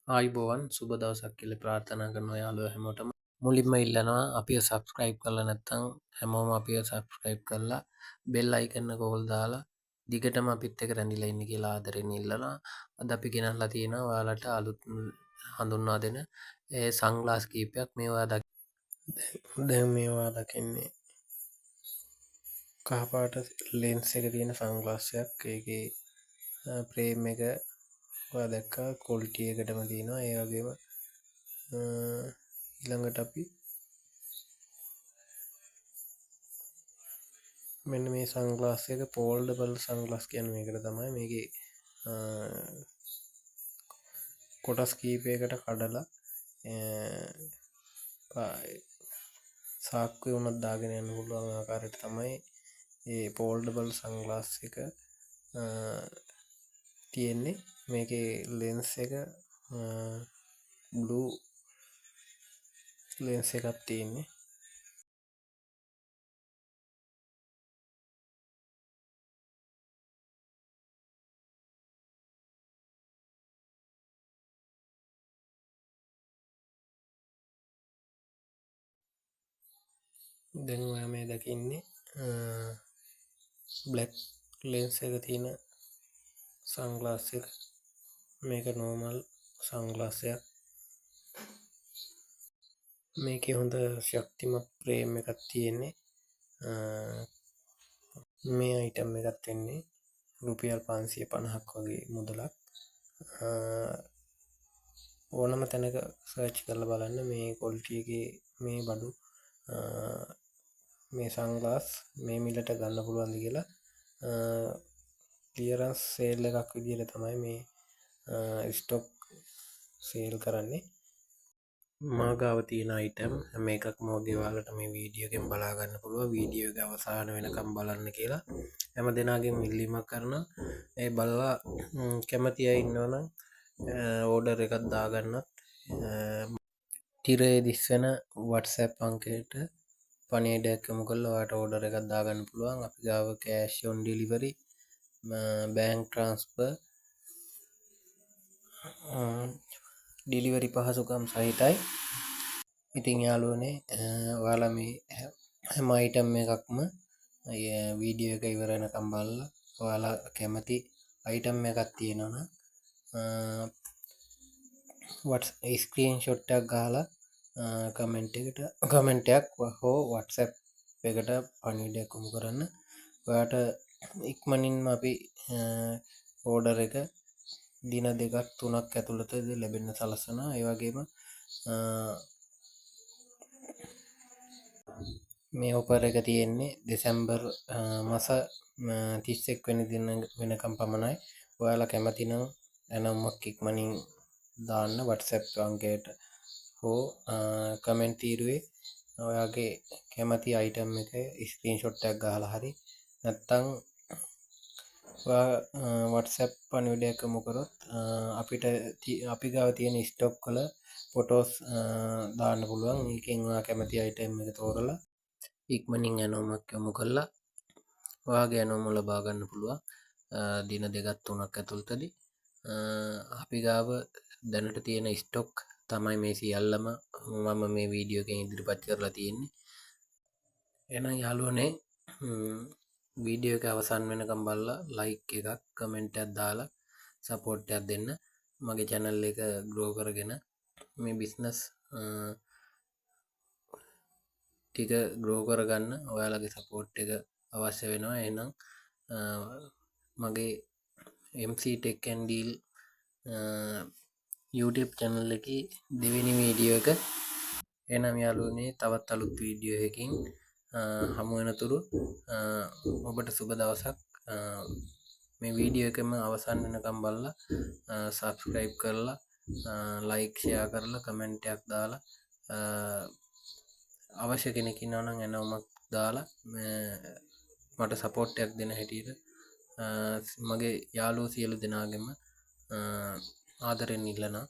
ආයුබෝවන් සුබ දවසක් කියලා ප්‍රාර්ථනා කරනවා යාළුවෝ හැමෝටම. මුලින්ම ඉල්ලනවා අපිව subscribe කරලා නැත්නම් හැමෝම අපිව subscribe කරලා bell icon එක ඕල් දාලා දිගටම අපිත් එක්ක රැඳිලා ඉන්න කියලා ආදරෙන් ඉල්ලනවා. අද අපි ගෙනල්ලා තියෙනවා ඔයාලට අලුත් හඳුන්වා දෙන sunglass කීපයක්. මේවා දැන් මේවා දකින්නේ කහපාට lens එක තියෙන sunglass එකක්. ඒකේ frame එක ඔයා දැක්කා quality එකටම තියෙනවා. ඒ වගේම ඊළඟට අපි මෙන්න මේ සන්ග්ලාස් එක foldable sunglass කියන්නේ මේකට තමයි. මේකේ කොටස් කීපයකට කඩලා සාක්කුවේ උනත් දාගෙන යන්න පුළුවන් ආකාරයට තමයි මේ foldable sunglass එක තියෙන්නේ. මේකේ lens එක blue lens එකක් තියෙන්නේ. දැන් ඔයා මේ දකින්නේ black lens එක තියෙන sunglass එක. මේක normal sunglass එකක්. මේකේ හොඳ ශක්තිමත් frame එකක් තියෙන්නේ. මේ item එකත් වෙන්නේ රුපියල් 550ක් වගේ මුදලක්. ඕනම තැනක සර්ච් කරලා බලන්න මේ quality එකේ මේ බඩු මේ sunglass මේ මිලට ගන්න පුළුවන්ද කියලා. clearance sale එකක් විදිහට තමයි මේ stock sale කරන්නේ. මා ගාව තියෙන item හැම එකක්ම වගේ ඔයාලට මේ වීඩියෝ එකෙන් බලා ගන්න පුළුවන්. වීඩියෝ එක අවසාන වෙනකම් බලන්න කියලා හැම දෙනාගේම ඉල්ලීමක් කරනවා. ඒ බලලා කැමති අය ඉන්නවනම් ඕඩර් එකක් දාගන්නත් තිරයේ දිස්වෙන WhatsApp අංකයට පණිවිඩයක් යොමු කරලා ඔයාලට ඕඩර් එකක් දාගන්න පුළුවන්. අපි ගාව cash on delivery, bank transfer, delivery පහසුකම් සහිතයි. ඉතින් යාළුවනේ ඔයාලා මේ හැම item එකක්ම වීඩියෝ එක ඉවර වෙනකම් බලලා ඔයාලා කැමති item එකක් තියෙනවනම් ස්ක්‍රීන්ෂොට් එකක් ගහලා කමෙන්ට් එකක් හෝ WhatsApp එකට පණිවිඩයක් යොමු කරන්න. ඔයාට ඉක්මනින්ම අපි ඕඩර් එක දින 2ක් 3ක් ඇතුළතදී ලැබෙන්න සලස්වනවා. ඒ වගේම මේ ඔෆර් එක තියෙන්නේ දෙසැම්බර් මාස 31 වෙනි දින වෙනකම් පමණයි. ඔයාලා කැමති නම් එනම්මක් ඉක්මනින් දාන්න WhatsApp අංකයට හෝ කමෙන්ට් තීරුවේ ඔයාගේ කැමති item එක ස්ක්‍රීන්ෂොට් එකක් ගහලා හරි නැත්නම් ඔයා WhatsApp පණිවිඩයක් යොමු කරොත් අපිට අපි ගාව තියෙන ස්ටොක් වල ෆොටෝස් දාන්න පුළුවන්. ඒකෙන් ඔයා කැමති item එක තෝරලා ඉක්මනින් ඇනෝමක් යොමු කරලා ඔයාගේ ඇනෝම ලබා ගන්න පුළුවන් දින 2ක් 3ක් ඇතුළතදී. අපි ගාව දැනට තියෙන ස්ටොක් තමයි මේ සියල්ලම මම මේ වීඩියෝ එකෙන් ඉදිරිපත් කරලා තියෙන්නේ. එහෙනම් යාළුවනේ වීඩියෝ එක අවසන් වෙනකම් බලලා like එකක් කමෙන්ට් එකක් දාලා සපෝට් එකක් දෙන්න. මගේ channel එක grow කරගෙන මේ business ටික grow කරගන්න ඔයාලගේ support එක අවශ්‍ය වෙනවා. එහෙනම් මගේ MC Tech and Deal YouTube channel එකේ දෙවෙනි වීඩියෝ එක. එහෙනම් යාළුවනේ තවත් අලුත් වීඩියෝ එකකින් හමු වෙනතුරු ඔබට සුබ දවසක්. මේ වීඩියෝ එකම අවසන් වෙනකම් බලලා subscribe කරලා like share කරලා comment එකක් දාලා අවශ්‍ය කෙනෙක් ඉන්නවා නම් එනවමක් දාලා මට සපෝට් එකක් දෙන හැටියට මගේ යාළුවෝ සියලු දෙනාගෙම ආදරෙන් ඉල්ලනවා.